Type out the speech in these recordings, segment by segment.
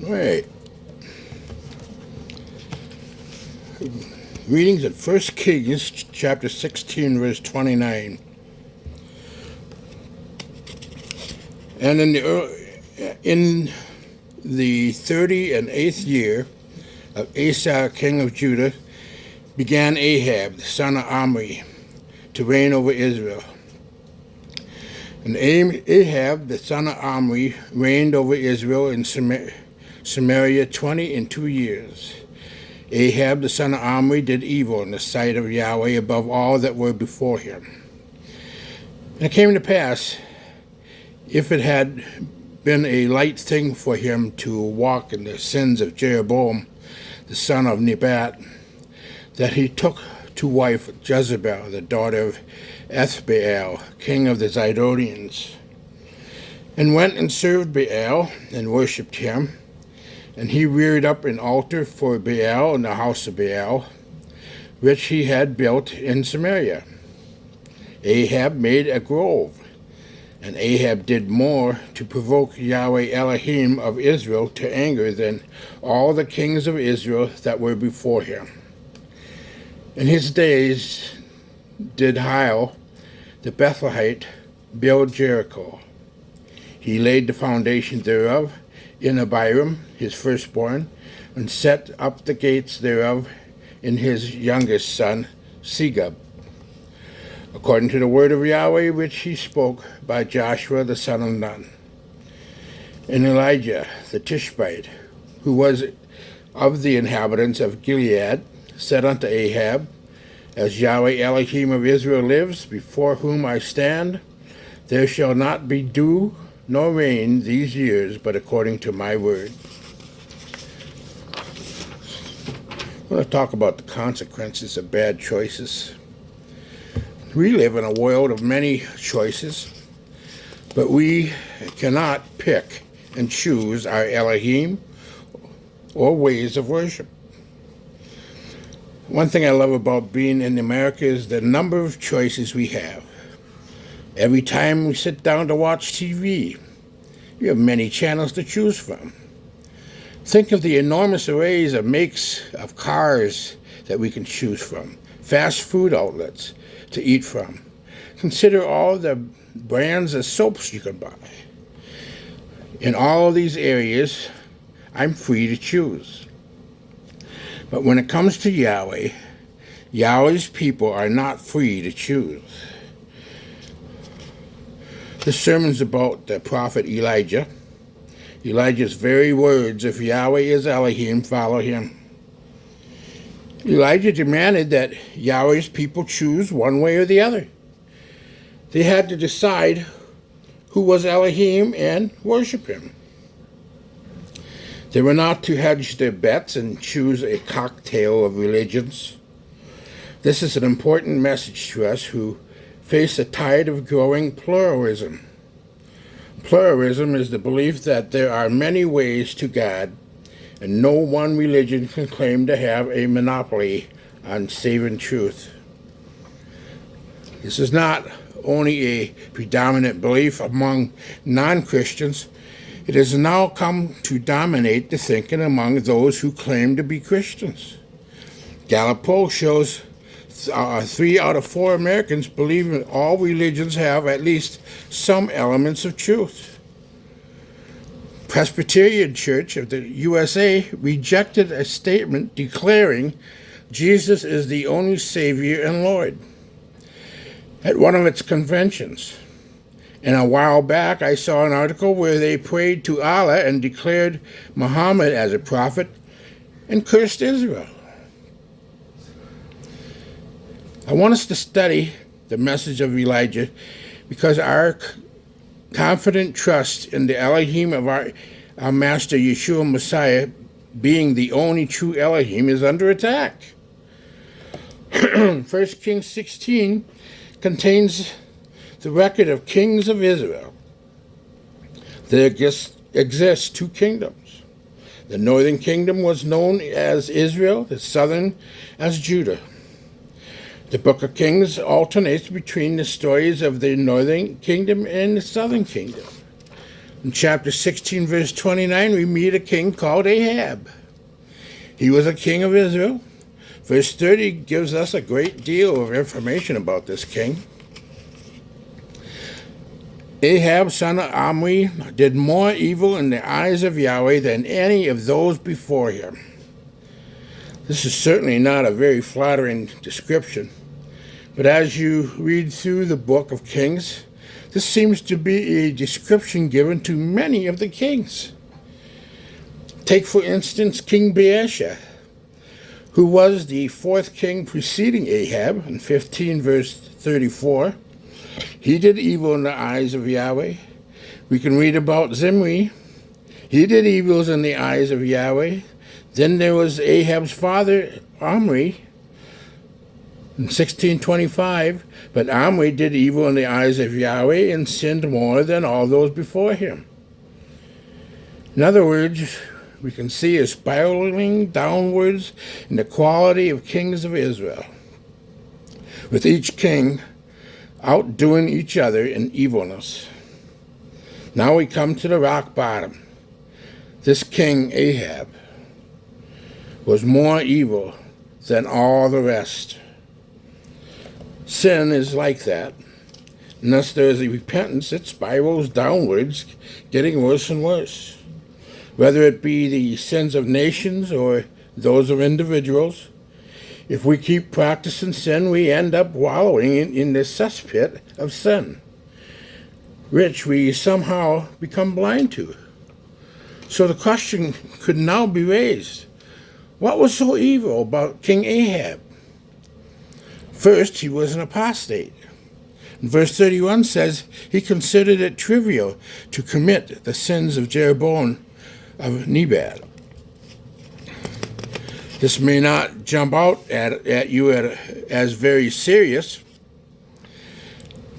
All right. Readings at 1 Kings chapter 16, verse 29. And in the 38th year of Asa, king of Judah, began Ahab, the son of Omri, to reign over Israel. And Ahab, the son of Omri, reigned over Israel in Samaria 22 years. Ahab, the son of Omri, did evil in the sight of Yahweh above all that were before him. And it came to pass, if it had been a light thing for him to walk in the sins of Jeroboam, the son of Nebat, that he took to wife Jezebel, the daughter of Ethbaal, king of the Zidonians, and went and served Baal and worshipped him. And he reared up an altar for Baal in the house of Baal, which he had built in Samaria. Ahab made a grove, and Ahab did more to provoke Yahweh Elohim of Israel to anger than all the kings of Israel that were before him. In his days did Hiel the Bethlehemite build Jericho. He laid the foundation thereof in Abiram, his firstborn, and set up the gates thereof in his youngest son, Segub, according to the word of Yahweh which he spoke by Joshua the son of Nun. And Elijah the Tishbite, who was of the inhabitants of Gilead, said unto Ahab, As Yahweh Elohim of Israel lives, before whom I stand, there shall not be dew nor rain these years, but according to my word. I want to talk about the consequences of bad choices. We live in a world of many choices, but we cannot pick and choose our Elohim or ways of worship. One thing I love about being in America is the number of choices we have. Every time we sit down to watch TV, you have many channels to choose from. Think of the enormous arrays of makes of cars that we can choose from, fast food outlets to eat from. Consider all the brands of soaps you can buy. In all of these areas, I'm free to choose. But when it comes to Yahweh, Yahweh's people are not free to choose. This sermon's about the prophet Elijah. Elijah's very words, if Yahweh is Elohim, follow him. Elijah demanded that Yahweh's people choose one way or the other. They had to decide who was Elohim and worship him. They were not to hedge their bets and choose a cocktail of religions. This is an important message to us who face a tide of growing pluralism. Pluralism is the belief that there are many ways to God, and no one religion can claim to have a monopoly on saving truth. This is not only a predominant belief among non-Christians, it has now come to dominate the thinking among those who claim to be Christians. Gallup poll shows 3 out of 4 Americans believe that all religions have at least some elements of truth. Presbyterian Church of the USA rejected a statement declaring Jesus is the only Savior and Lord at one of its conventions. And a while back, I saw an article where they prayed to Allah and declared Muhammad as a prophet and cursed Israel. I want us to study the message of Elijah because our confident trust in the Elohim of our Master Yeshua Messiah being the only true Elohim is under attack. 1 Kings 16 contains the record of kings of Israel. There exist 2 kingdoms. The northern kingdom was known as Israel, the southern as Judah. The book of Kings alternates between the stories of the northern kingdom and the southern kingdom. In chapter 16, verse 29, we meet a king called Ahab. He was a king of Israel. Verse 30 gives us a great deal of information about this king. Ahab, son of Omri, did more evil in the eyes of Yahweh than any of those before him. This is certainly not a very flattering description, but as you read through the book of Kings, this seems to be a description given to many of the kings. Take, for instance, King Baasha, who was the fourth king preceding Ahab, in 15 verse 34. He did evil in the eyes of Yahweh. We can read about Zimri. He did evils in the eyes of Yahweh. Then there was Ahab's father, Omri, in 1625. But Omri did evil in the eyes of Yahweh and sinned more than all those before him. In other words, we can see a spiraling downwards in the quality of kings of Israel, with each king outdoing each other in evilness. Now we come to the rock bottom. This king, Ahab, was more evil than all the rest. Sin is like that. Unless there is a repentance, it spirals downwards, getting worse and worse. Whether it be the sins of nations or those of individuals, if we keep practicing sin, we end up wallowing in the cesspit of sin, which we somehow become blind to. So the question could now be raised, what was so evil about King Ahab? First, he was an apostate. And verse 31 says he considered it trivial to commit the sins of Jeroboam of Nebat. This may not jump out at you as very serious,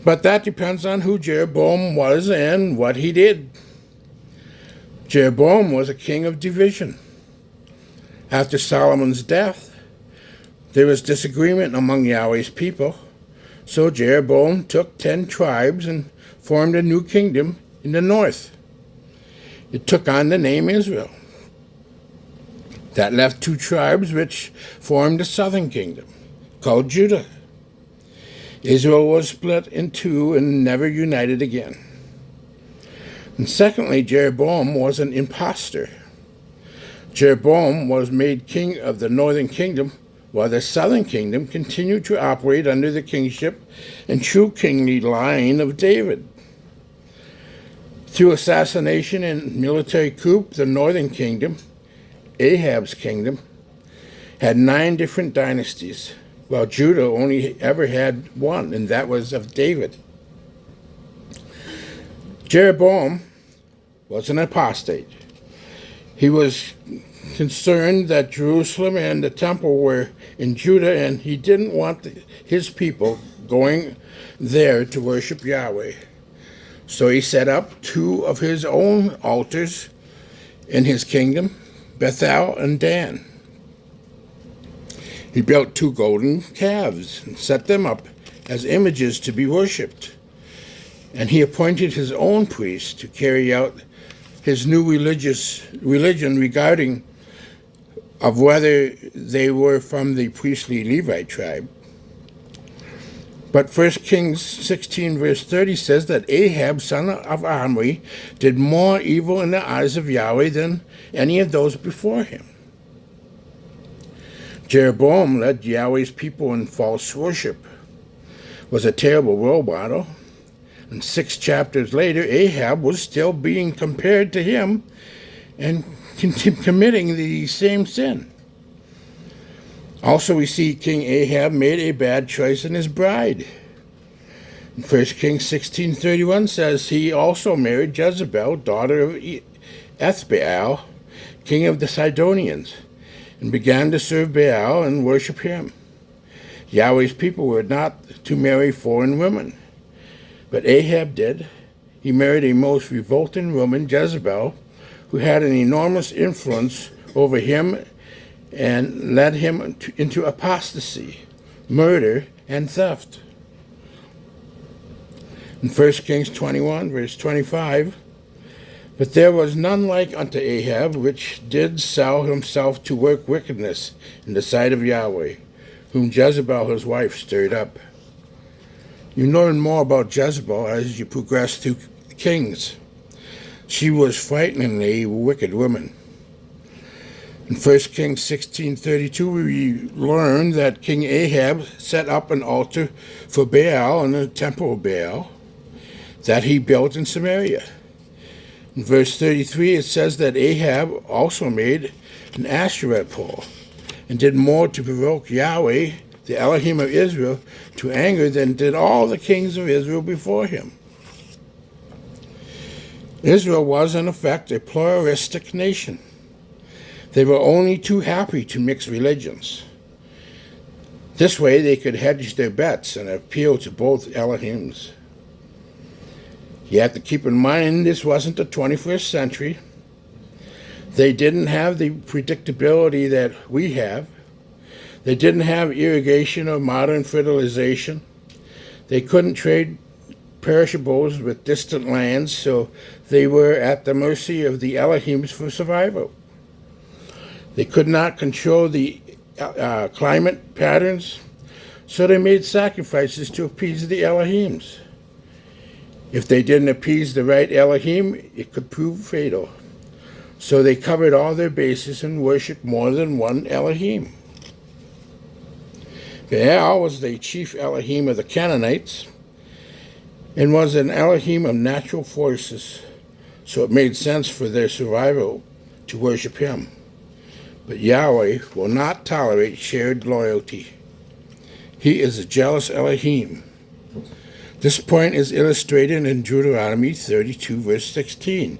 but that depends on who Jeroboam was and what he did. Jeroboam was a king of division. After Solomon's death, there was disagreement among Yahweh's people, so Jeroboam took 10 tribes and formed a new kingdom in the north. It took on the name Israel. That left 2 tribes which formed the southern kingdom, called Judah. Israel was split in 2 and never united again. And secondly, Jeroboam was an impostor. Jeroboam was made king of the northern kingdom, while the southern kingdom continued to operate under the kingship and true kingly line of David. Through assassination and military coup, the northern kingdom, Ahab's kingdom, had 9 different dynasties, while Judah only ever had one, and that was of David. Jeroboam was an apostate. He was concerned that Jerusalem and the temple were in Judah, and he didn't want his people going there to worship Yahweh. So he set up 2 of his own altars in his kingdom, Bethel and Dan. He built 2 golden calves and set them up as images to be worshipped. And he appointed his own priests to carry out his new religion regarding of whether they were from the priestly Levite tribe. But 1 Kings 16 verse 30 says that Ahab, son of Omri, did more evil in the eyes of Yahweh than any of those before him. Jeroboam led Yahweh's people in false worship, was a terrible role model, and 6 chapters later, Ahab was still being compared to him and committing the same sin. Also, we see King Ahab made a bad choice in his bride. 1 Kings 16:31 says he also married Jezebel, daughter of Ethbaal, king of the Sidonians, and began to serve Baal and worship him. Yahweh's people were not to marry foreign women, but Ahab did. He married a most revolting woman, Jezebel, who had an enormous influence over him and led him into apostasy, murder, and theft. In 1 Kings 21, verse 25, But there was none like unto Ahab, which did sell himself to work wickedness in the sight of Yahweh, whom Jezebel his wife stirred up. You learn more about Jezebel as you progress through Kings. She was frighteningly wicked woman. In 1 Kings 16:32, we learn that King Ahab set up an altar for Baal in the temple of Baal that he built in Samaria. In verse 33, it says that Ahab also made an Asherah pole and did more to provoke Yahweh, the Elohim of Israel, to anger than did all the kings of Israel before him. Israel was, in effect, a pluralistic nation. They were only too happy to mix religions. This way they could hedge their bets and appeal to both Elohims. You have to keep in mind this wasn't the 21st century. They didn't have the predictability that we have. They didn't have irrigation or modern fertilization. They couldn't trade perishables with distant lands, so they were at the mercy of the Elohims for survival. They could not control the climate patterns, so they made sacrifices to appease the Elohims. If they didn't appease the right Elohim, it could prove fatal. So they covered all their bases and worshipped more than one Elohim. Baal was the chief Elohim of the Canaanites and was an Elohim of natural forces, so it made sense for their survival to worship him. But Yahweh will not tolerate shared loyalty. He is a jealous Elohim. This point is illustrated in Deuteronomy 32, verse 16,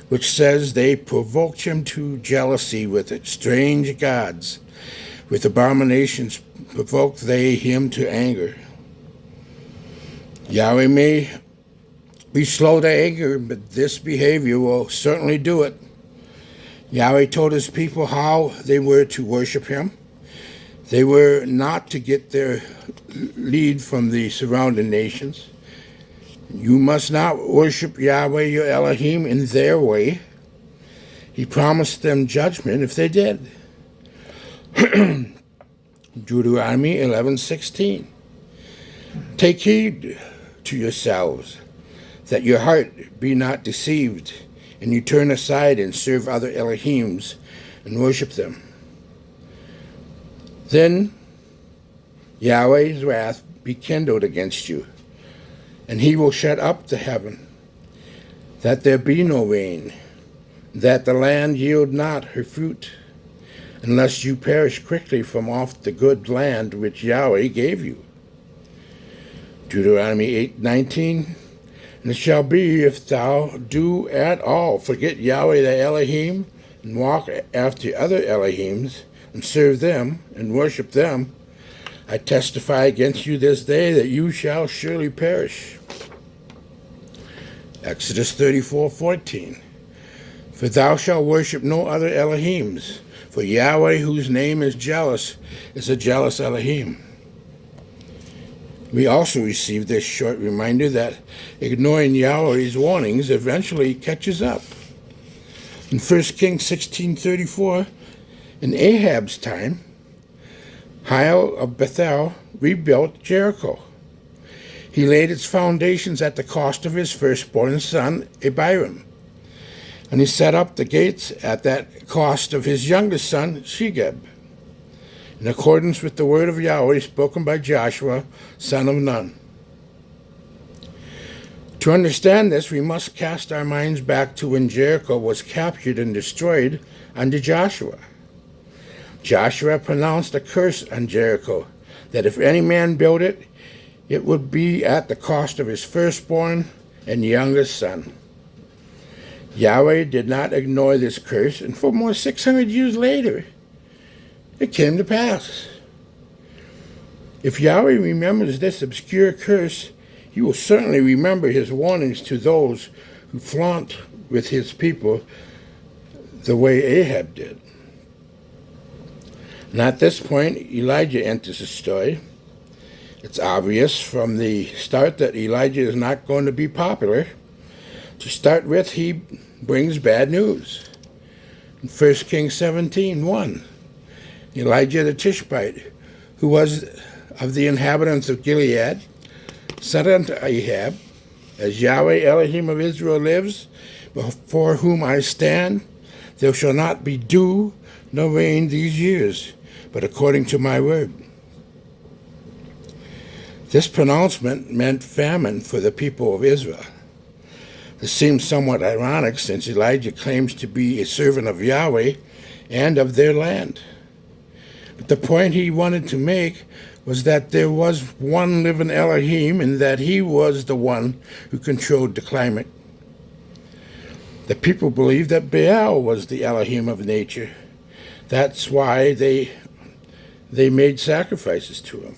which says they provoked him to jealousy with strange gods. With abominations provoked they him to anger. Yahweh may be slow to anger, but this behavior will certainly do it. Yahweh told his people how they were to worship him. They were not to get their lead from the surrounding nations. You must not worship Yahweh your Elohim in their way. He promised them judgment if they did. Deuteronomy 11:16. Take heed to yourselves, that your heart be not deceived, and you turn aside and serve other Elohims and worship them. Then Yahweh's wrath be kindled against you, and he will shut up the heaven, that there be no rain, that the land yield not her fruit, unless you perish quickly from off the good land which Yahweh gave you. Deuteronomy 8:19. And it shall be, if thou do at all forget Yahweh thy Elohim, and walk after other Elohims, and serve them, and worship them, I testify against you this day that you shall surely perish. Exodus 34:14. For thou shalt worship no other Elohims, for Yahweh, whose name is jealous, is a jealous Elohim. We also receive this short reminder that ignoring Yahweh's warnings eventually catches up. In 1 Kings 16:34, in Ahab's time, Hiel of Bethel rebuilt Jericho. He laid its foundations at the cost of his firstborn son, Abiram. And he set up the gates at that cost of his youngest son, Shegeb, in accordance with the word of Yahweh spoken by Joshua, son of Nun. To understand this, we must cast our minds back to when Jericho was captured and destroyed under Joshua. Joshua pronounced a curse on Jericho, that if any man build it, it would be at the cost of his firstborn and youngest son. Yahweh did not ignore this curse, and for more 600 years later, it came to pass. If Yahweh remembers this obscure curse, he will certainly remember his warnings to those who flaunt with his people the way Ahab did. And at this point, Elijah enters the story. It's obvious from the start that Elijah is not going to be popular, To start with, he brings bad news. In 1 Kings 17:1, Elijah the Tishbite, who was of the inhabitants of Gilead, said unto Ahab, As Yahweh Elohim of Israel lives, before whom I stand, there shall not be dew nor rain these years, but according to my word. This pronouncement meant famine for the people of Israel. This seems somewhat ironic, since Elijah claims to be a servant of Yahweh and of their land. But the point he wanted to make was that there was one living Elohim, and that he was the one who controlled the climate. The people believed that Baal was the Elohim of nature. That's why they made sacrifices to him.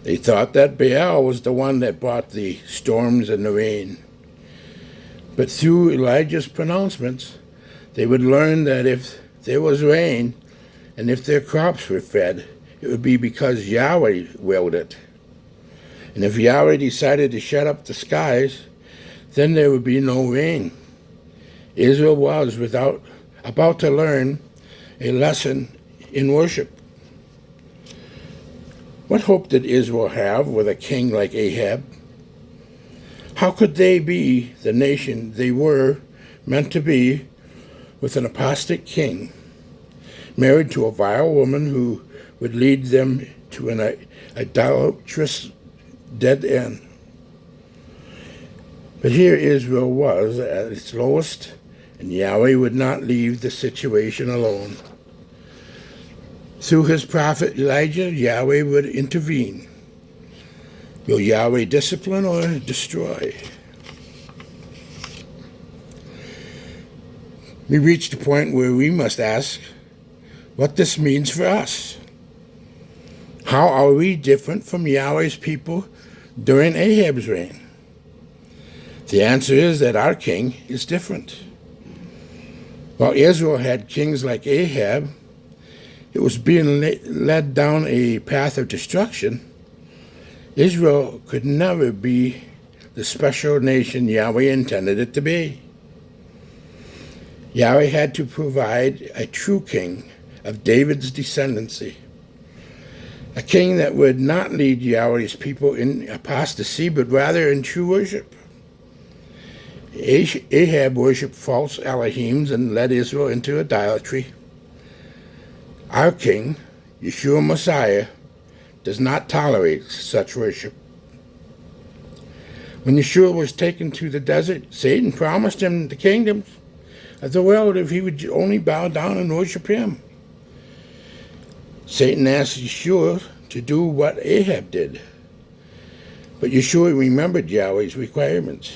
They thought that Baal was the one that brought the storms and the rain. But through Elijah's pronouncements, they would learn that if there was rain and if their crops were fed, it would be because Yahweh willed it. And if Yahweh decided to shut up the skies, then there would be no rain. Israel was about to learn a lesson in worship. What hope did Israel have with a king like Ahab? How could they be the nation they were meant to be with an apostate king, married to a vile woman who would lead them to an idolatrous dead end? But here Israel was at its lowest, and Yahweh would not leave the situation alone. Through his prophet Elijah, Yahweh would intervene. Will Yahweh discipline or destroy? We reached a point where we must ask what this means for us. How are we different from Yahweh's people during Ahab's reign? The answer is that our king is different. While Israel had kings like Ahab, it was being led down a path of destruction. Israel could never be the special nation Yahweh intended it to be. Yahweh had to provide a true king of David's descendancy, a king that would not lead Yahweh's people in apostasy, but rather in true worship. Ahab worshipped false Elohims and led Israel into idolatry. Our King, Yeshua Messiah, does not tolerate such worship. When Yeshua was taken to the desert, Satan promised him the kingdoms of the world if he would only bow down and worship him. Satan asked Yeshua to do what Ahab did, but Yeshua remembered Yahweh's requirements.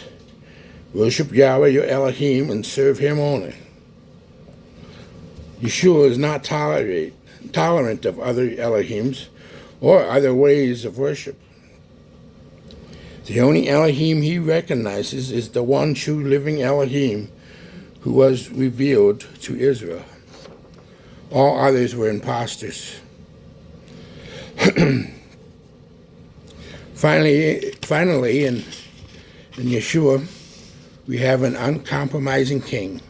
Worship Yahweh your Elohim and serve him only. Yeshua is not tolerant of other Elohims or other ways of worship. The only Elohim he recognizes is the one true living Elohim who was revealed to Israel. All others were imposters. Finally, in Yeshua, we have an uncompromising king.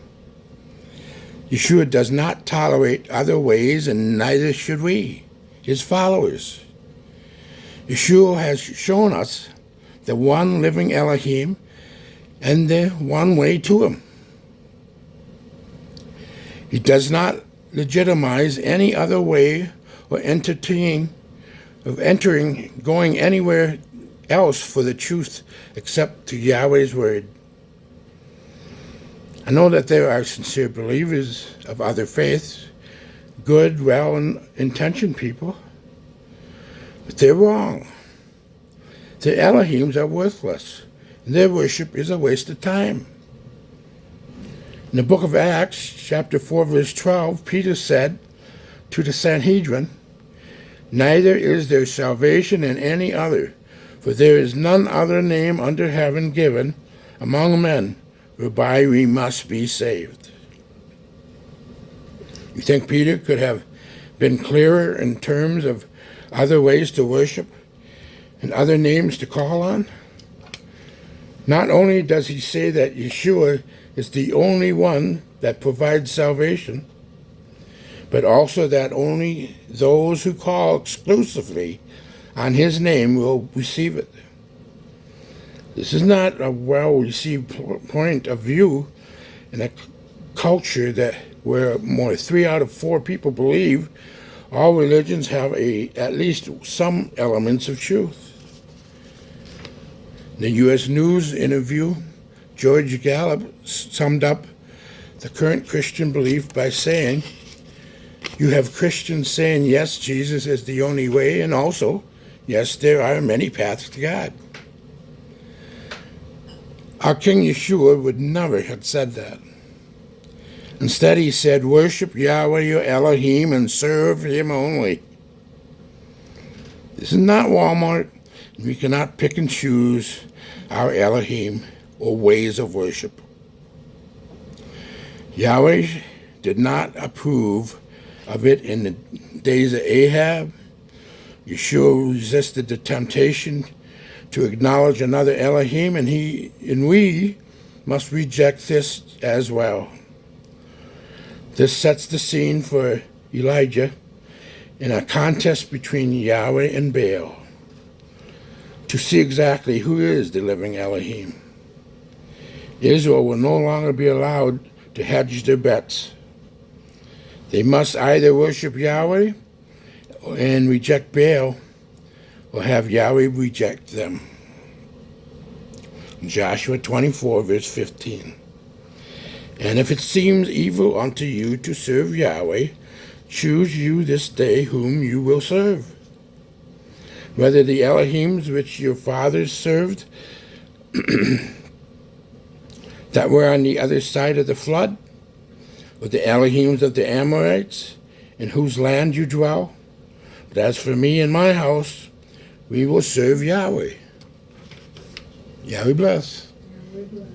Yeshua does not tolerate other ways, and neither should we, his followers. Yeshua has shown us the one living Elohim and the one way to him. He does not legitimize any other way or going anywhere else for the truth except to Yahweh's word. I know that there are sincere believers of other faiths, good, well-intentioned people, but they're wrong. Their Elohims are worthless, and their worship is a waste of time. In the book of Acts, chapter 4, verse 12, Peter said to the Sanhedrin, "Neither is there salvation in any other, for there is none other name under heaven given among men whereby we must be saved." You think Peter could have been clearer in terms of other ways to worship and other names to call on? Not only does he say that Yeshua is the only one that provides salvation, but also that only those who call exclusively on his name will receive it. This is not a well-received point of view in a culture that where more 3 out of 4 people believe all religions have at least some elements of truth. In the U.S. News interview, George Gallup summed up the current Christian belief by saying, "You have Christians saying, yes, Jesus is the only way, and also, yes, there are many paths to God." Our King Yeshua would never have said that. Instead, he said, "Worship Yahweh your Elohim and serve him only." This is not Walmart. We cannot pick and choose our Elohim or ways of worship. Yahweh did not approve of it in the days of Ahab. Yeshua resisted the temptation to acknowledge another Elohim, and we must reject this as well. This sets the scene for Elijah in a contest between Yahweh and Baal to see exactly who is the living Elohim. Israel will no longer be allowed to hedge their bets. They must either worship Yahweh and reject Baal, or have Yahweh reject them. Joshua 24, verse 15. "And if it seems evil unto you to serve Yahweh, choose you this day whom you will serve, whether the Elohims which your fathers served that were on the other side of the flood, or the Elohims of the Amorites, in whose land you dwell. But as for me and my house, we will serve Yahweh." Yahweh bless. Yahweh bless.